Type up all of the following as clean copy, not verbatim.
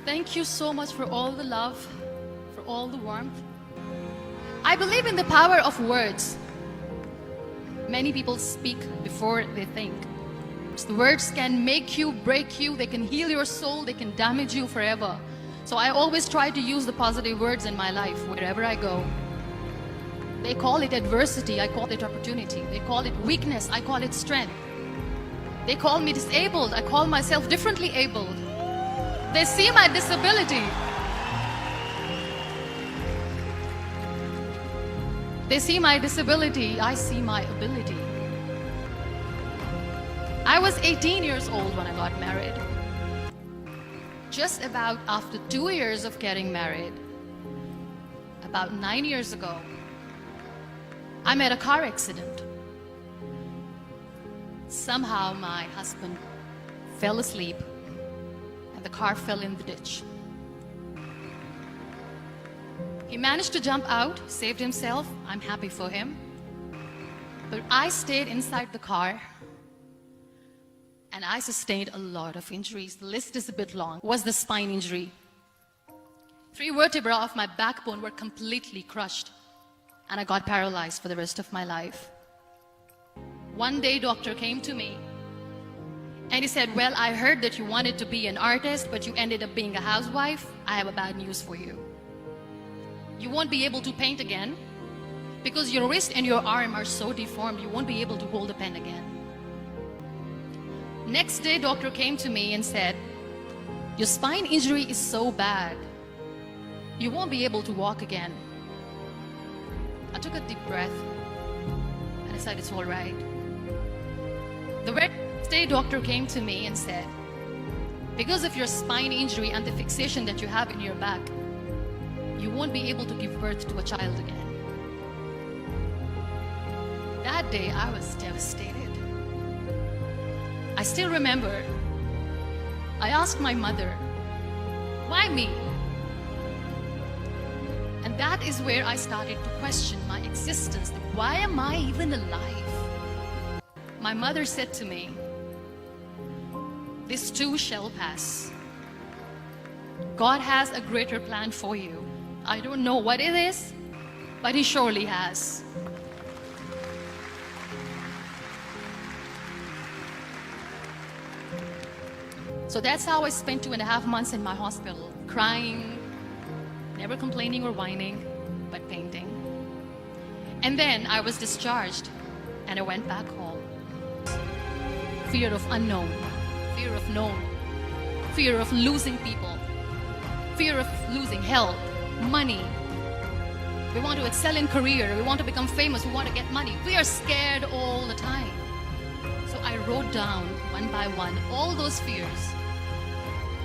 Thank you so much for all the love, for all the warmth. I believe in the power of words. Many people speak before they think. The words can make you, break you, they can heal your soul, they can damage you forever. So I always try to use the positive words in my life wherever I go. They call it adversity, I call it opportunity. They call it weakness, I call it strength. They call me disabled, I call myself differently abled. They see my disability. They see my disability, I see my ability. I was 18 years old when I got married. Just about after 2 years of getting married, about 9 years ago, I met a car accident. Somehow my husband fell asleep and the car fell in the ditch. He managed to jump out, saved himself. I'm happy for him. But I stayed inside the car and I sustained a lot of injuries. The list is a bit long. Was the spine injury. 3 vertebrae of my backbone were completely crushed and I got paralyzed for the rest of my life. One day, doctor came to me and he said, well, I heard that you wanted to be an artist, but you ended up being a housewife. I have a bad news for you. You won't be able to paint again because your wrist and your arm are so deformed, you won't be able to hold a pen again. Next day, doctor came to me and said, your spine injury is so bad, you won't be able to walk again. I took a deep breath and I said, it's all right. The next day, doctor came to me and said, because of your spine injury and the fixation that you have in your back, you won't be able to give birth to a child again. That day, I was devastated. I still remember, I asked my mother, why me? And that is where I started to question my existence. Why am I even alive? My mother said to me, this too shall pass. God has a greater plan for you. I don't know what it is, but He surely has. So that's how I spent 2.5 months in my hospital, crying, never complaining or whining, but painting. And then I was discharged and I went back home. Fear of unknown, fear of known, fear of losing people, fear of losing health, money. We want to excel in career, we want to become famous, we want to get money. We are scared all the time. So I wrote down one by one all those fears.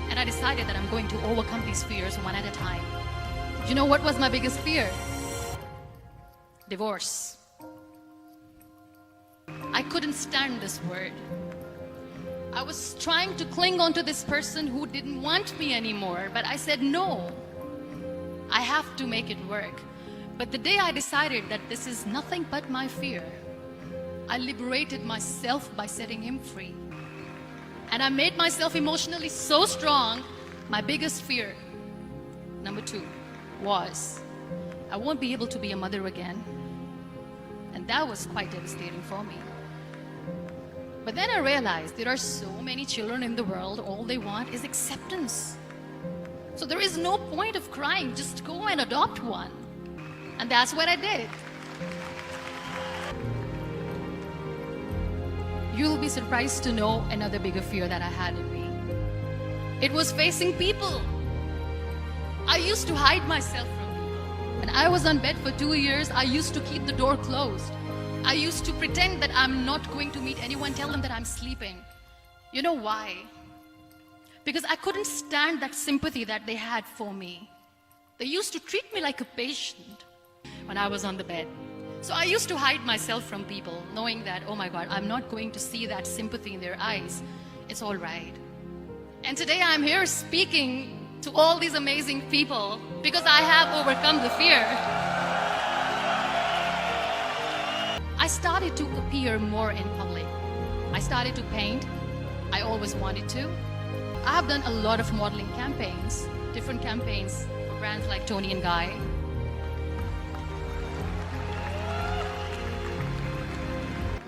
And I decided that I'm going to overcome these fears one at a time. You know what was my biggest fear? Divorce. I couldn't stand this word. I was trying to cling on to this person who didn't want me anymore, but I said no. I have to make it work. But the day I decided that this is nothing but my fear, I liberated myself by setting him free. And I made myself emotionally so strong. My biggest fear, number 2, was I won't be able to be a mother again. And that was quite devastating for me. But then I realized there are so many children in the world, all they want is acceptance. So there is no point of crying, just go and adopt one. And that's what I did. You'll be surprised to know another bigger fear that I had in me. It was facing people. I used to hide myself from people. When I was on bed for 2 years, I used to keep the door closed. I used to pretend that I'm not going to meet anyone, tell them that I'm sleeping. You know why? Because I couldn't stand that sympathy that they had for me. They used to treat me like a patient when I was on the bed. So I used to hide myself from people, knowing that, oh my God, I'm not going to see that sympathy in their eyes. It's all right. And today I'm here speaking to all these amazing people because I have overcome the fear. I started to appear more in public. I started to paint. I always wanted to. I have done a lot of modeling campaigns, different campaigns for brands like Tony and Guy.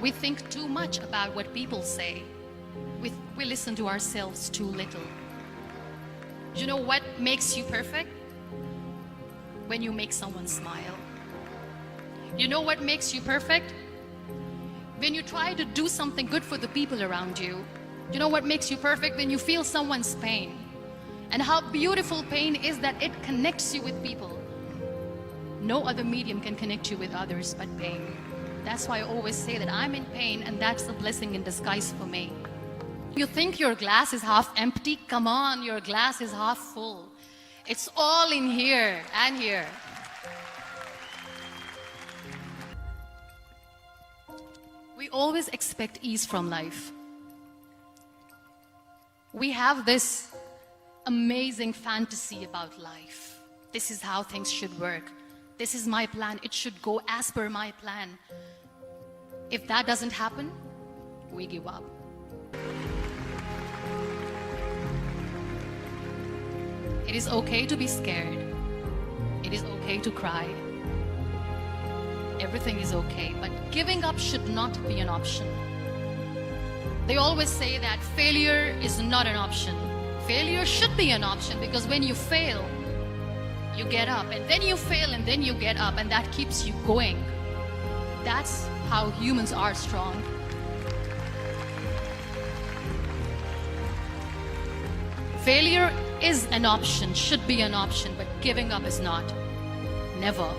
We think too much about what people say. We listen to ourselves too little. You know what makes you perfect? When you make someone smile. You know what makes you perfect? When you try to do something good for the people around you. You know what makes you perfect? When you feel someone's pain. And how beautiful pain is that it connects you with people. No other medium can connect you with others but pain. That's why I always say that I'm in pain, and that's a blessing in disguise for me. You think your glass is half empty? Come on, your glass is half full. It's all in here and here. We always expect ease from life. We have this amazing fantasy about life. This is how things should work. This is my plan. It should go as per my plan. If that doesn't happen, we give up. It is okay to be scared. It is okay to cry. Everything is okay, but giving up should not be an option. They always say that failure is not an option. Failure should be an option, because when you fail, you get up, and then you fail, and then you get up, and that keeps you going. That's how humans are strong. Failure is an option, should be an option, but giving up is not. Never.